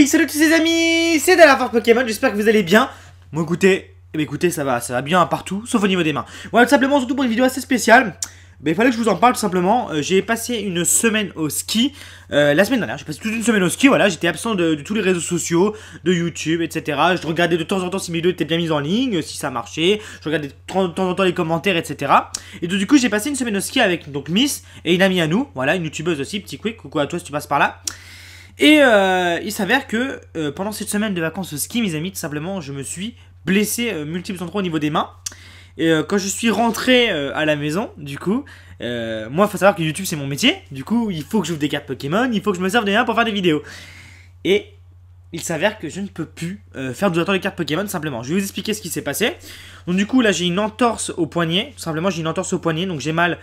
Salut tous les amis, c'est Dalaforce Pokémon, j'espère que vous allez bien. Moi écoutez, ça va bien partout, sauf au niveau des mains. Voilà, tout simplement, surtout pour une vidéo assez spéciale. Il fallait que je vous en parle tout simplement. J'ai passé une semaine au ski. La semaine dernière, j'ai passé toute une semaine au ski. Voilà, j'étais absent de tous les réseaux sociaux, de YouTube, etc. Je regardais de temps en temps si mes vidéos étaient bien mises en ligne, si ça marchait. Je regardais de temps en temps les commentaires, etc. Et donc, du coup, j'ai passé une semaine au ski avec donc Miss et une amie à nous. Voilà, une youtubeuse aussi, petit quick. Coucou à toi si tu passes par là. Et il s'avère que pendant cette semaine de vacances au ski, mes amis, tout simplement, je me suis blessé multiples endroits au niveau des mains. Et quand je suis rentré à la maison, du coup, moi, il faut savoir que YouTube, c'est mon métier. Du coup, il faut que j'ouvre des cartes Pokémon, il faut que je me serve des mains pour faire des vidéos. Et il s'avère que je ne peux plus faire d'ouverture de cartes Pokémon, simplement. Je vais vous expliquer ce qui s'est passé. Donc du coup, là, j'ai une entorse au poignet. Tout simplement, j'ai une entorse au poignet. Donc j'ai mal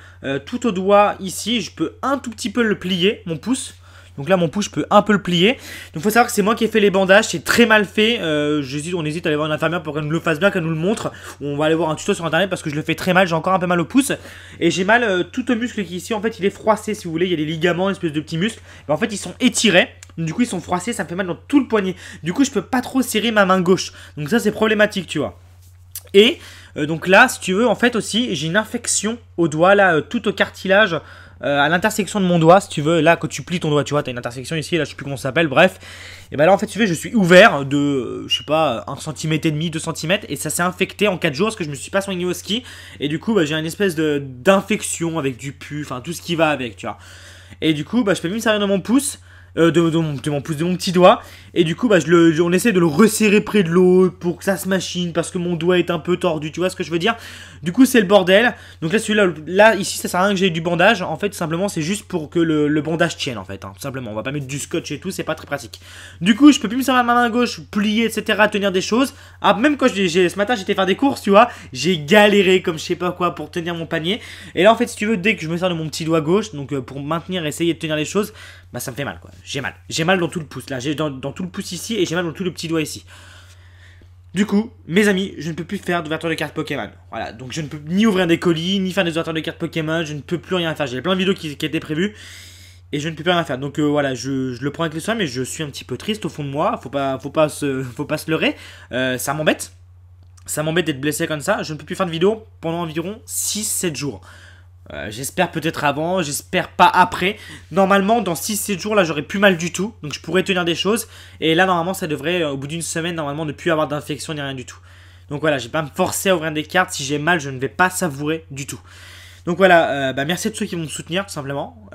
tout au doigt ici. Je peux un tout petit peu le plier, mon pouce. Donc là, mon pouce, je peux un peu le plier. Donc il faut savoir que c'est moi qui ai fait les bandages. C'est très mal fait. On hésite à aller voir une infirmière pour qu'elle nous le fasse bien, qu'elle nous le montre. On va aller voir un tuto sur internet parce que je le fais très mal. J'ai encore un peu mal au pouce. Et j'ai mal tout au muscle qui ici. En fait, il est froissé si vous voulez. Il y a des ligaments, une espèce de petits muscles. Mais en fait, ils sont étirés. Du coup, ils sont froissés. Ça me fait mal dans tout le poignet. Du coup, je peux pas trop serrer ma main gauche. Donc ça, c'est problématique, tu vois. Et donc là, si tu veux, en fait aussi, j'ai une infection au doigt, là, tout au cartilage, à l'intersection de mon doigt, si tu veux. Là, quand tu plies ton doigt, tu vois, t'as une intersection ici, là, je sais plus comment ça s'appelle, bref. Et bah là, en fait, tu veux, je suis ouvert de, je sais pas, 1,5 cm, 2 cm, et ça s'est infecté en 4 jours parce que je me suis pas soigné au ski. Et du coup, bah, j'ai une espèce d'infection avec du pus, enfin, tout ce qui va avec, tu vois. Et du coup, bah, je peux même me servir de mon pouce. De mon pouce, de mon petit doigt. Et du coup, bah, on essaie de le resserrer près de l'eau pour que ça se machine parce que mon doigt est un peu tordu. Tu vois ce que je veux dire? Du coup, c'est le bordel. Donc là, celui-là, ici, ça sert à rien que j'ai du bandage. En fait, tout simplement, c'est juste pour que le bandage tienne, en fait. Hein, tout simplement. On va pas mettre du scotch et tout, c'est pas très pratique. Du coup, je peux plus me servir de ma main gauche, plier, etc., tenir des choses. Ah, même quand ce matin, j'étais faire des courses, tu vois, j'ai galéré comme je sais pas quoi pour tenir mon panier. Et là, en fait, si tu veux, dès que je me sers de mon petit doigt gauche, donc pour maintenir, essayer de tenir les choses, bah ça me fait mal, quoi. J'ai mal dans tout le pouce, là. J'ai dans tout le pouce ici et j'ai mal dans tout le petit doigt ici. Du coup, mes amis, je ne peux plus faire d'ouverture de cartes Pokémon. Voilà, donc je ne peux ni ouvrir des colis, ni faire des ouvertures de cartes Pokémon. Je ne peux plus rien faire. J'ai plein de vidéos qui étaient prévues et je ne peux plus rien faire. Donc voilà, je le prends avec les soins, mais je suis un petit peu triste au fond de moi. Faut pas se leurrer. Ça m'embête. Ça m'embête d'être blessé comme ça. Je ne peux plus faire de vidéos pendant environ 6-7 jours. J'espère peut-être avant, j'espère pas après. Normalement, dans 6-7 jours, là, j'aurai plus mal du tout. Donc, je pourrais tenir des choses. Et là, normalement, ça devrait, au bout d'une semaine, normalement, ne plus avoir d'infection ni rien du tout. Donc, voilà, je vais pas me forcer à ouvrir des cartes. Si j'ai mal, je ne vais pas savourer du tout. Donc, voilà, merci à tous ceux qui vont me soutenir, tout simplement.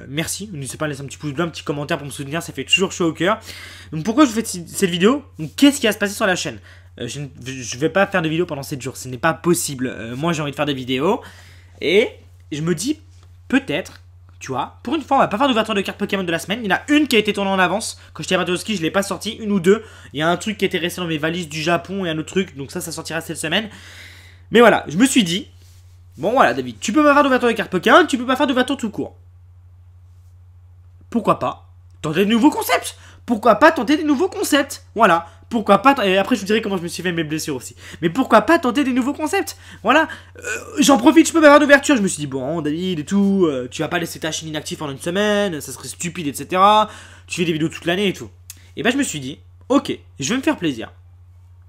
Merci. N'hésitez pas à laisser un petit pouce bleu, un petit commentaire pour me soutenir. Ça fait toujours chaud au cœur. Donc, pourquoi je vous fais cette vidéo? Donc, qu'est-ce qui va se passer sur la chaîne? Je ne vais pas faire de vidéo pendant 7 jours. Ce n'est pas possible. Moi, j'ai envie de faire des vidéos. Et je me dis, peut-être, tu vois, pour une fois, on va pas faire d'ouverture de cartes Pokémon de la semaine. Il y en a une qui a été tournée en avance. Quand j'étais parti au ski, je l'ai pas sorti, une ou deux. Il y a un truc qui était resté dans mes valises du Japon et un autre truc. Donc ça sortira cette semaine. Mais voilà, je me suis dit, bon voilà, David, tu peux pas faire d'ouverture de cartes Pokémon, tu peux pas faire d'ouverture tout court. Pourquoi pas tenter de nouveaux concepts? Pourquoi pas tenter des nouveaux concepts? Voilà. Pourquoi pas, et après je vous dirai comment je me suis fait mes blessures aussi. Mais pourquoi pas tenter des nouveaux concepts? Voilà, j'en profite, je peux pas faire d'ouverture. Je me suis dit, bon David et tout, tu vas pas laisser ta chaîne inactive pendant une semaine, ça serait stupide, etc. Tu fais des vidéos toute l'année et tout. Et ben je me suis dit, ok, je vais me faire plaisir.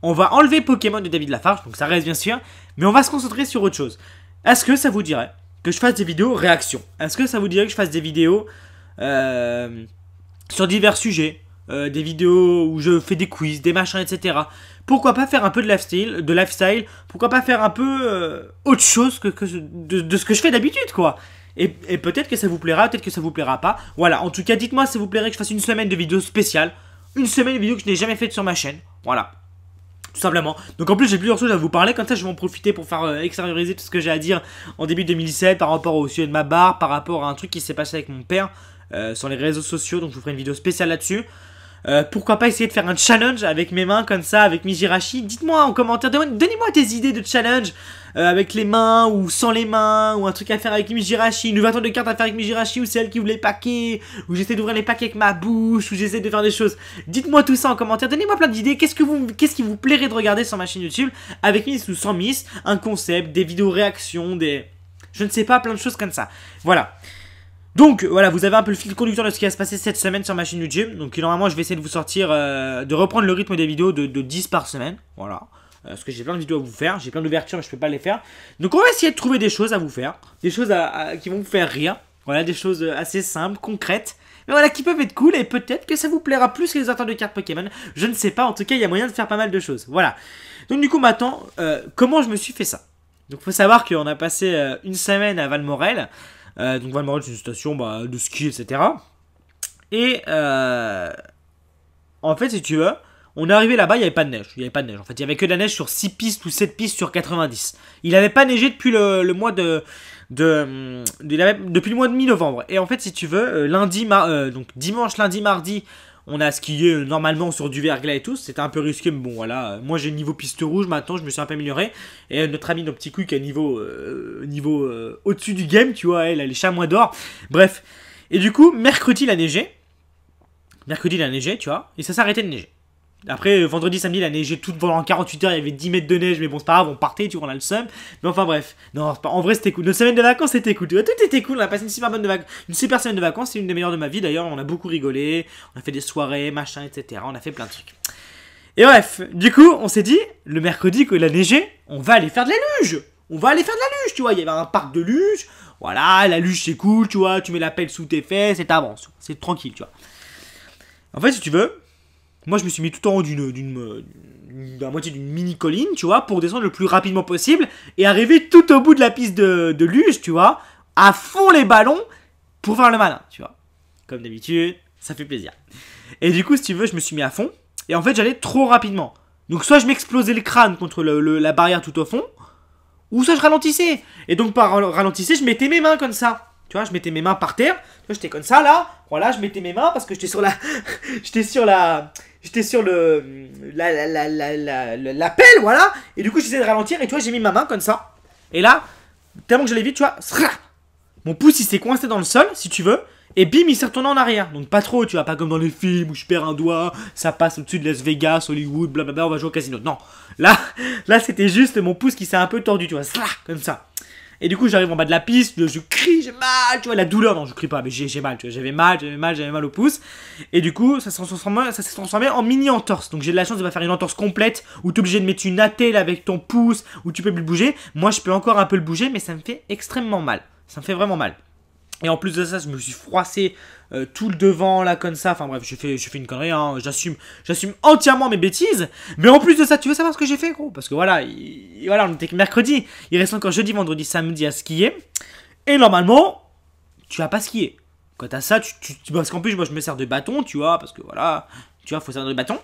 On va enlever Pokémon de David Lafarge, donc ça reste bien sûr, mais on va se concentrer sur autre chose. Est-ce que ça vous dirait que je fasse des vidéos réactions? Est-ce que ça vous dirait que je fasse des vidéos sur divers sujets? Des vidéos où je fais des quiz, des machins, etc. Pourquoi pas faire un peu de lifestyle, pourquoi pas faire un peu autre chose de ce que je fais d'habitude, quoi. Et peut-être que ça vous plaira, peut-être que ça vous plaira pas. Voilà, en tout cas, dites-moi si ça vous plairait que je fasse une semaine de vidéos spéciales. Une semaine de vidéos que je n'ai jamais faites sur ma chaîne. Voilà. Tout simplement. Donc en plus j'ai plusieurs choses à vous parler, comme ça je vais en profiter pour faire extérioriser tout ce que j'ai à dire en début 2017 par rapport au sujet de ma barre, par rapport à un truc qui s'est passé avec mon père sur les réseaux sociaux, donc je vous ferai une vidéo spéciale là-dessus. Pourquoi pas essayer de faire un challenge avec mes mains comme ça, avec Mijirachi. Dites-moi en commentaire, donnez-moi des idées de challenge avec les mains ou sans les mains, ou un truc à faire avec Mijirachi, une ouverture de cartes à faire avec Mijirachi, ou c'est elle qui ouvre les paquets, ou j'essaie d'ouvrir les paquets avec ma bouche, ou j'essaie de faire des choses. Dites-moi tout ça en commentaire, donnez-moi plein d'idées. Qu'est-ce qui vous plairait de regarder sur ma chaîne YouTube avec Miss ou sans Miss, un concept, des vidéos réactions, je ne sais pas, plein de choses comme ça. Voilà. Donc voilà, vous avez un peu le fil conducteur de ce qui va se passer cette semaine sur ma chaîne YouTube. Donc normalement je vais essayer de vous sortir, de reprendre le rythme des vidéos de 10 par semaine. Voilà. Parce que j'ai plein de vidéos à vous faire, j'ai plein d'ouvertures mais je peux pas les faire. Donc on va essayer de trouver des choses à vous faire. Des choses qui vont vous faire rire. Voilà, des choses assez simples, concrètes. Mais voilà, qui peuvent être cool et peut-être que ça vous plaira plus que les auteurs de cartes Pokémon. Je ne sais pas, en tout cas il y a moyen de faire pas mal de choses. Voilà. Donc du coup maintenant, comment je me suis fait ça? Donc faut savoir qu'on a passé une semaine à Valmorel. Donc Valmorel c'est une station de ski etc. Et en fait si tu veux, on est arrivé là-bas, il n'y avait pas de neige. Il n'y avait pas de neige en fait, il n'y avait que de la neige sur 6 pistes ou 7 pistes sur 90. Il n'avait pas neigé depuis le mois depuis le mois de mi-novembre. Et en fait si tu veux, donc dimanche, lundi, mardi, on a skié normalement sur du verglas et tout. C'était un peu risqué, mais bon voilà. Moi j'ai niveau piste rouge maintenant, je me suis un peu amélioré. Et notre ami, notre petit couille qui a niveau au-dessus du game, tu vois, elle a les chamois d'or. Bref. Et du coup, mercredi il a neigé. Mercredi il a neigé, tu vois. Et ça s'est arrêté de neiger. Après, vendredi, samedi, il a neigé tout pendant 48 heures, il y avait 10 mètres de neige, mais bon, c'est pas grave, on partait, tu vois, on a le seum. Mais enfin, bref. Non, en vrai, c'était cool. Notre semaine de vacances, c'était cool. Tout était cool, on a passé une super semaine de vacances, c'est une des meilleures de ma vie d'ailleurs, on a beaucoup rigolé, on a fait des soirées, machin, etc. On a fait plein de trucs. Et bref, du coup, on s'est dit, le mercredi, quand il a neigé, on va aller faire de la luge. On va aller faire de la luge, tu vois, il y avait un parc de luge. Voilà, la luge, c'est cool, tu vois, tu mets la pelle sous tes fesses et t'avances. C'est tranquille, tu vois. En fait, si tu veux, moi, je me suis mis tout en haut à moitié d'une mini colline, tu vois, pour descendre le plus rapidement possible et arriver tout au bout de la piste de luge, tu vois, à fond les ballons pour faire le malin, tu vois. Comme d'habitude, ça fait plaisir. Et du coup, si tu veux, je me suis mis à fond et en fait, j'allais trop rapidement. Donc, soit je m'explosais le crâne contre la barrière tout au fond, ou soit je ralentissais. Et donc, par ralentissais, je mettais mes mains comme ça. Tu vois, je mettais mes mains par terre. Tu vois, j'étais comme ça, là. Voilà, je mettais mes mains parce que j'étais sur la... J'étais sur la pelle, voilà. Et du coup, j'essayais de ralentir. Et tu vois, j'ai mis ma main comme ça. Et là, tellement que j'allais vite, tu vois, mon pouce, il s'est coincé dans le sol, si tu veux. Et bim, il s'est retourné en arrière. Donc pas trop, tu vois, pas comme dans les films où je perds un doigt, ça passe au-dessus de Las Vegas, Hollywood, blablabla, on va jouer au casino. Non, là c'était juste mon pouce qui s'est un peu tordu, tu vois, comme ça. Et du coup, j'arrive en bas de la piste, je crie, j'ai mal, tu vois, la douleur, non, je crie pas, mais j'ai mal, tu vois, j'avais mal au pouce. Et du coup, ça s'est transformé en mini entorse. Donc j'ai de la chance de pas faire une entorse complète où t'es obligé de mettre une attelle avec ton pouce, où tu peux plus le bouger. Moi, je peux encore un peu le bouger, mais ça me fait extrêmement mal. Ça me fait vraiment mal. Et en plus de ça, je me suis froissé tout le devant là comme ça. Enfin bref, j'ai fait une connerie, hein. J'assume entièrement mes bêtises. Mais en plus de ça, tu veux savoir ce que j'ai fait, gros? Parce que voilà, voilà, on était que mercredi. Il reste encore jeudi, vendredi, samedi à skier. Et normalement, tu vas pas skier. Quand t'as ça, parce qu'en plus, moi je me sers de bâton, tu vois, parce que voilà, tu vois, faut servir de bâton.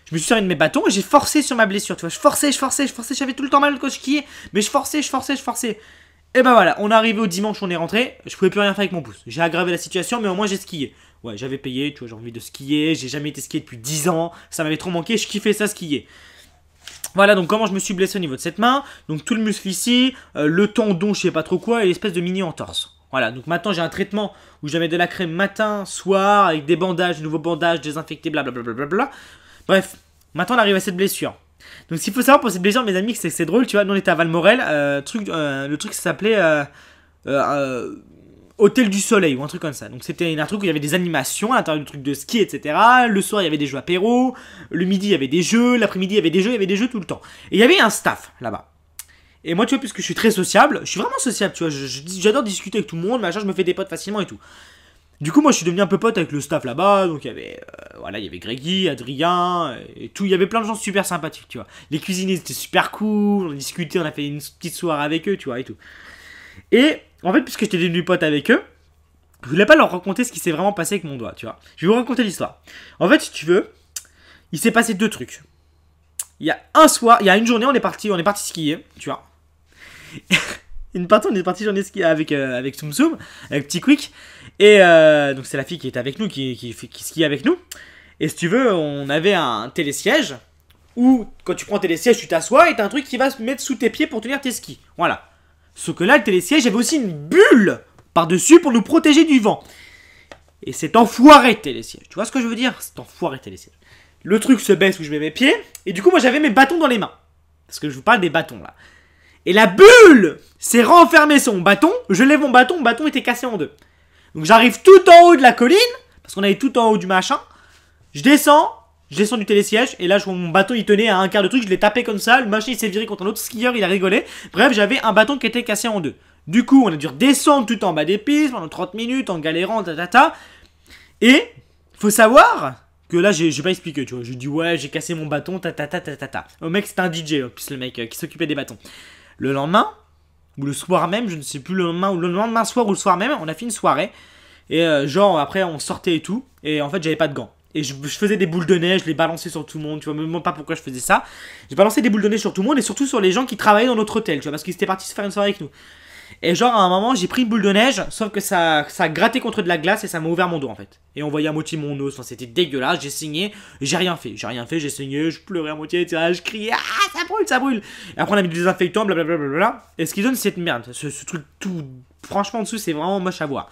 Je me suis servi de mes bâtons et j'ai forcé sur ma blessure, tu vois. Je forçais, j'avais tout le temps mal quand je skiais, mais je forçais. Et ben voilà, on est arrivé au dimanche, on est rentré, je pouvais plus rien faire avec mon pouce. J'ai aggravé la situation, mais au moins j'ai skié. Ouais, j'avais payé, tu vois, j'ai envie de skier, j'ai jamais été skié depuis 10 ans, ça m'avait trop manqué, je kiffais ça skier. Voilà, donc comment je me suis blessé au niveau de cette main, donc tout le muscle ici, le tendon, je sais pas trop quoi, et l'espèce de mini entorse. Voilà, donc maintenant j'ai un traitement où je mets de la crème matin, soir, avec des bandages, de nouveaux bandages, désinfectés, blablabla. Bref, maintenant on arrive à cette blessure. Donc ce qu'il faut savoir pour cette blessure, mes amis, c'est que c'est drôle, tu vois, nous on était à Valmorel, le truc ça s'appelait Hôtel du Soleil ou un truc comme ça. Donc c'était un truc où il y avait des animations à l'intérieur du truc de ski, etc. Le soir il y avait des jeux apéro, le midi il y avait des jeux, l'après-midi il y avait des jeux tout le temps. Et il y avait un staff là-bas. Et moi tu vois, puisque je suis très sociable, je suis vraiment sociable, tu vois, j'adore discuter avec tout le monde, machin, je me fais des potes facilement et tout. Du coup, moi, je suis devenu un peu pote avec le staff là-bas. Donc, il y avait, voilà, il y avait Greggy, Adrien et tout. Il y avait plein de gens super sympathiques, tu vois. Les cuisiniers, c'était super cool. On discutait, on a fait une petite soirée avec eux, tu vois, et tout. Et, en fait, puisque j'étais devenu pote avec eux, je voulais pas leur raconter ce qui s'est vraiment passé avec mon doigt, tu vois. Je vais vous raconter l'histoire. En fait, si tu veux, il s'est passé deux trucs. Il y a un soir, il y a une journée, on est parti skier, tu vois. On est parti journée skier avec Tsum Tsum, avec Petit Quick. Et donc c'est la fille qui était avec nous, qui skie avec nous. Et si tu veux, on avait un télésiège où quand tu prends un télésiège, tu t'assois et t'as un truc qui va se mettre sous tes pieds pour tenir tes skis. Voilà. Sauf que là, le télésiège avait aussi une bulle par-dessus pour nous protéger du vent. Et c'est enfoiré de télésiège. Tu vois ce que je veux dire? C'est enfoiré de télésiège. Le truc se baisse où je mets mes pieds. Et du coup, moi j'avais mes bâtons dans les mains. Parce que je vous parle des bâtons là. Et la bulle s'est renfermée sur mon bâton. Je lève mon bâton était cassé en deux. Donc j'arrive tout en haut de la colline, parce qu'on avait tout en haut du machin. Je descends du télésiège, et là je vois mon bâton il tenait à un quart de truc, je l'ai tapé comme ça, le machin il s'est viré contre un autre skieur, il a rigolé. Bref, j'avais un bâton qui était cassé en deux. Du coup, on a dû redescendre tout en bas des pistes pendant 30 minutes en galérant, Et, faut savoir que là, j'ai pas expliqué, tu vois. J'ai dit, ouais, j'ai cassé mon bâton, Au mec, c'était un DJ, en plus, le mec qui s'occupait des bâtons. Le lendemain, ou le soir même, je ne sais plus le lendemain, ou le lendemain soir ou le soir même, on a fait une soirée. Et genre, après, on sortait et tout. Et en fait, j'avais pas de gants. Et je faisais des boules de neige, je les balançais sur tout le monde, tu vois, même pas pourquoi je faisais ça. J'ai balancé des boules de neige sur tout le monde et surtout sur les gens qui travaillaient dans notre hôtel, tu vois, parce qu'ils étaient partis se faire une soirée avec nous. Et genre, à un moment, j'ai pris une boule de neige, sauf que ça grattait contre de la glace et ça m'a ouvert mon dos en fait. Et on voyait à moitié mon os, enfin, c'était dégueulasse, j'ai saigné, j'ai rien fait, j'ai saigné, je pleurais à moitié, tu vois, je criais, ah, ça brûle. Et après, on a mis du désinfectant, blablabla. Et ce qui donne cette merde, ce truc tout, franchement, en dessous, c'est vraiment moche à voir.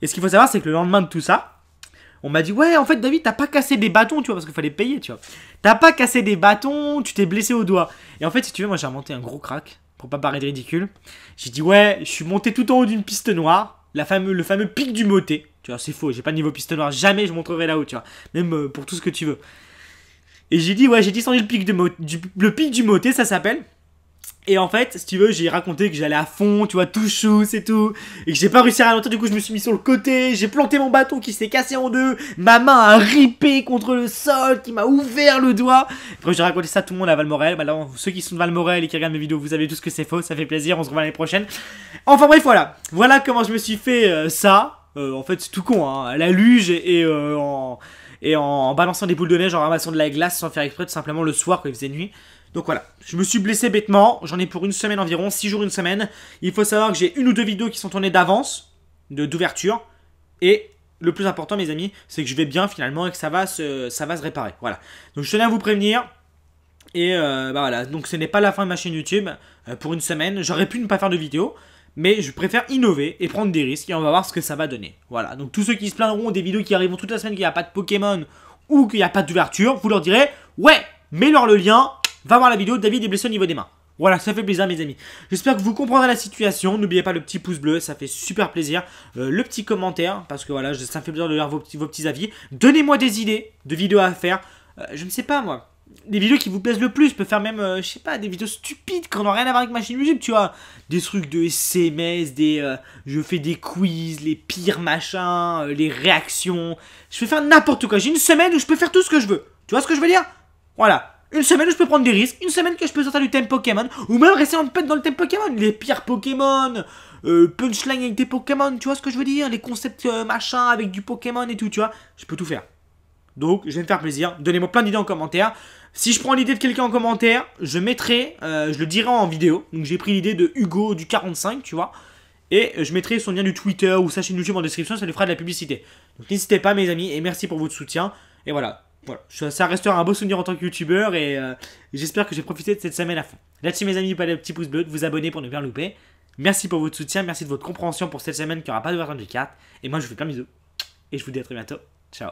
Et ce qu'il faut savoir, c'est que le lendemain de tout ça, on m'a dit, ouais, en fait, David, t'as pas cassé des bâtons, tu vois, parce qu'il fallait payer, tu vois. T'as pas cassé des bâtons, tu t'es blessé au doigt. Et en fait, si tu veux, moi, j'ai inventé un gros crack, pour pas paraître ridicule. J'ai dit, ouais, je suis monté tout en haut d'une piste noire, le fameux pic du Motet. Tu vois, c'est faux, j'ai pas de niveau piste noire, jamais je montrerai là-haut, tu vois. Même pour tout ce que tu veux. Et j'ai dit, ouais, j'ai descendu le pic du Motet, ça s'appelle. Et en fait, si tu veux, j'ai raconté que j'allais à fond, tu vois, tout chou, c'est tout. Et que j'ai pas réussi à ralentir, du coup, je me suis mis sur le côté. J'ai planté mon bâton qui s'est cassé en deux. Ma main a ripé contre le sol, qui m'a ouvert le doigt. Après, j'ai raconté ça à tout le monde à Valmorel. Bah, là, ceux qui sont de Valmorel et qui regardent mes vidéos, vous savez tous que c'est faux. Ça fait plaisir, on se revoit l'année prochaine. Enfin, bref, voilà. Voilà comment je me suis fait ça. En fait, c'est tout con, hein. À la luge et en balançant des boules de neige, en ramassant de la glace sans faire exprès, tout simplement le soir quand il faisait nuit. Donc voilà, je me suis blessé bêtement, j'en ai pour une semaine environ, 6 jours, une semaine. Il faut savoir que j'ai une ou deux vidéos qui sont tournées d'avance, d'ouverture. Et le plus important mes amis, c'est que je vais bien finalement et que ça va se réparer. Voilà, donc je tenais à vous prévenir. Et bah voilà, donc ce n'est pas la fin de ma chaîne YouTube pour une semaine. J'aurais pu ne pas faire de vidéo, mais je préfère innover et prendre des risques et on va voir ce que ça va donner. Voilà, donc tous ceux qui se plaindront des vidéos qui arriveront toute la semaine qu'il n'y a pas de Pokémon ou qu'il n'y a pas d'ouverture, vous leur direz, ouais, mets-leur le lien. Va voir la vidéo, David est blessé au niveau des mains. Voilà, ça fait plaisir mes amis. J'espère que vous comprendrez la situation. N'oubliez pas le petit pouce bleu, ça fait super plaisir. Le petit commentaire, parce que voilà, ça me fait plaisir de lire vos petits avis. Donnez-moi des idées de vidéos à faire. Je ne sais pas moi. Des vidéos qui vous plaisent le plus. Je peux faire même, je sais pas, des vidéos stupides qui n'ont rien à voir avec ma chaîne YouTube, tu vois. Des trucs de SMS, je fais des quiz, les pires machins, les réactions. Je peux faire n'importe quoi. J'ai une semaine où je peux faire tout ce que je veux. Tu vois ce que je veux dire? Voilà. Une semaine où je peux prendre des risques, une semaine que je peux sortir du thème Pokémon, ou même rester en pète dans le thème Pokémon, les pires Pokémon, punchline avec des Pokémon, tu vois ce que je veux dire, les concepts machin avec du Pokémon et tout, tu vois, je peux tout faire. Donc, je vais me faire plaisir, donnez-moi plein d'idées en commentaire. Si je prends l'idée de quelqu'un en commentaire, je mettrai, je le dirai en vidéo, donc j'ai pris l'idée de Hugo du 45, tu vois, et je mettrai son lien du Twitter ou sa chaîne YouTube en description, ça lui fera de la publicité. Donc n'hésitez pas mes amis, et merci pour votre soutien, et voilà. Voilà, ça restera un beau souvenir en tant que youtubeur et j'espère que j'ai profité de cette semaine à fond. Là-dessus mes amis, pas le petit pouce bleu, de vous abonner pour ne rien louper. Merci pour votre soutien, merci de votre compréhension pour cette semaine qui n'aura pas de version du 4. Et moi je vous fais plein de bisous et je vous dis à très bientôt. Ciao.